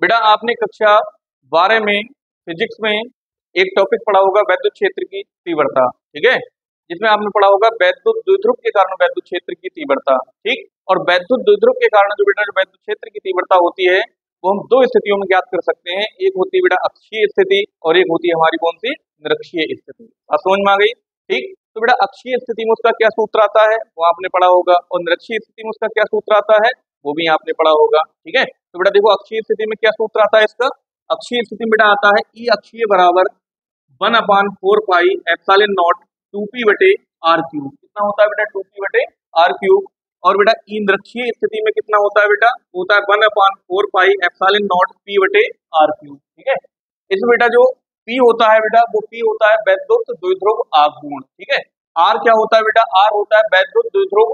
बेटा आपने कक्षा 12 में फिजिक्स में एक टॉपिक पढ़ा होगा वैद्युत क्षेत्र की तीव्रता, ठीक है, जिसमें आपने पढ़ा होगा वैद्युत द्विध्रुव के कारण वैद्युत क्षेत्र की तीव्रता, ठीक। और वैद्युत द्विध्रुव के कारण जो बेटा जो वैद्युत क्षेत्र की तीव्रता होती है वो हम दो स्थितियों में ज्ञात कर सकते हैं। एक होती है बेटा अक्षीय स्थिति और एक होती है हमारी कौन सी, निरक्षीय स्थिति। बात समझ में आ गई, ठीक। तो बेटा अक्षीय स्थिति में उसका क्या सूत्र आता है वो आपने पढ़ा होगा, और निरक्षीय स्थिति में उसका क्या सूत्र आता है वो भी आपने पढ़ा होगा, ठीक है। तो बेटा देखो अक्षीय स्थिति में क्या सूत्र आता है इसका। अक्षीय स्थिति में बेटा आता है ई अक्षीय बराबर 1/4 पाई एप्सिलॉन नॉट 2p बटे आर क्यूब। कितना होता है बेटा 2p बटे आर क्यूब। और बेटा ई निरक्षीय स्थिति में कितना होता है बेटा, होता है 1/4 पाई एप्सिलॉन नॉट p बटे आर क्यूब, ठीक है। इसमें बेटा जो p होता है बेटा वो p होता है वैद्युत द्विध्रुव आघूर्ण, ठीक है। r क्या होता है बेटा, r होता है वैद्युत द्विध्रुव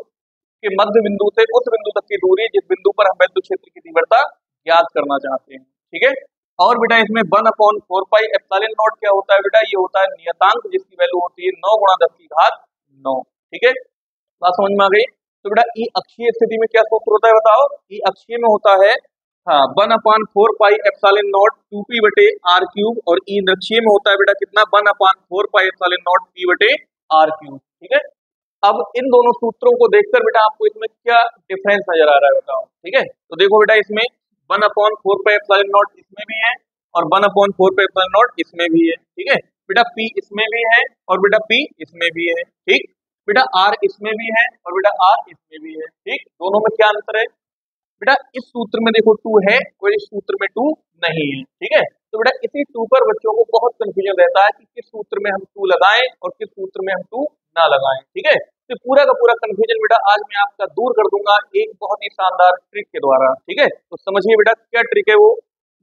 के मध्य बिंदु से उस बिंदु तक की दूरी जिस बिंदु पर हम वैद्युत क्षेत्र की तीव्रता ज्ञात करना चाहते हैं, ठीक है। और बेटा इसमें 1/4 पाई एप्सिलॉन नॉट क्या होता है बेटा, ये होता है नियतांक जिसकी वैल्यू होती है 9 × 10⁹ ठीक है। बात समझ में आ गई। तो बेटा ई अक्षीय स्थिति में क्या सूत्र होता है बताओ, ई अक्षीय में होता है हाँ 1/4 पाई एप्सिलॉन नॉट 2p बटे आर क्यूब, और ई निरक्षीय में होता है बेटा कितना 1/4 पाई एप्सिलॉन नॉट p बटे आर क्यूब, ठीक है। अब इन दोनों सूत्रों को देखकर बेटा आपको इसमें क्या डिफरेंस नजर आ रहा है बताओ, ठीक है। तो देखो बेटा इसमें 1/4 पाई एप्सिलॉन नॉट इसमें भी है और 1/4 पाई एप्सिलॉन नॉट इसमें भी है, ठीक है। बेटा p इसमें भी है और बेटा p इसमें भी है, ठीक। बेटा r इसमें भी है और बेटा r इसमें भी है, ठीक। दोनों में क्या अंतर है बेटा, इस सूत्र में देखो 2 है और इस सूत्र में 2 नहीं है, ठीक है। तो बेटा इसी 2 पर बच्चों को बहुत कंफ्यूजन रहता है कि किस सूत्र में हम 2 लगाएं और किस सूत्र में हम 2 ना लगाएं, ठीक है। तो पूरा का पूरा कंफ्यूजन बेटा आज मैं आपका दूर कर दूंगा एक बहुत ही शानदार ट्रिक के द्वारा, ठीक है। तो समझिए बेटा क्या ट्रिक है वो।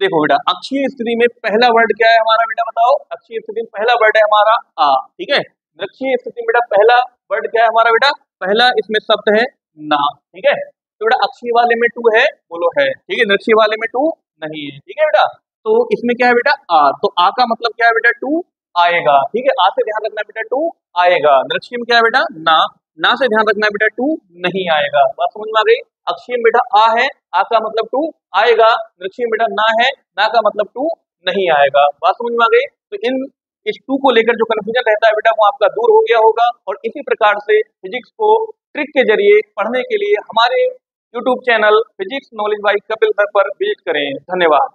देखो बेटा अक्षीय स्थिति में पहला वर्ड क्या है हमारा बेटा बताओ, अक्षीय स्थिति में पहला वर्ड है हमारा आ, ठीक है। निरक्षीय स्थिति में बेटा पहला वर्ड क्या है हमारा बेटा, पहला इसमें शब्द है ना, ठीक है। तो बेटा अक्षीय वाले में 2 है बोलो है, ठीक है। निरक्षीय वाले में 2 नहीं है, ठीक है बेटा। तो इसमें क्या है बेटा आ, तो आ का मतलब क्या है बेटा 2 आएगा, ठीक है। आ से ध्यान रखना बेटा 2 आएगा। निरक्षीय में क्या है बेटा ना, ना से ध्यान रखना बेटा 2 नहीं आएगा। बात समझ में आ गई। अक्षीय में बेटा आ है, आ का मतलब 2 आएगा। निरक्षीय में बेटा ना है, ना का मतलब 2 नहीं आएगा। बात समझ में आ गई। तो इस 2 को लेकर जो कंफ्यूजन रहता है बेटा वो आपका दूर हो गया होगा। और इसी प्रकार से फिजिक्स को ट्रिक के जरिए पढ़ने के लिए हमारे YouTube channel physics knowledge by Kapil sir पर विजिट करें। धन्यवाद।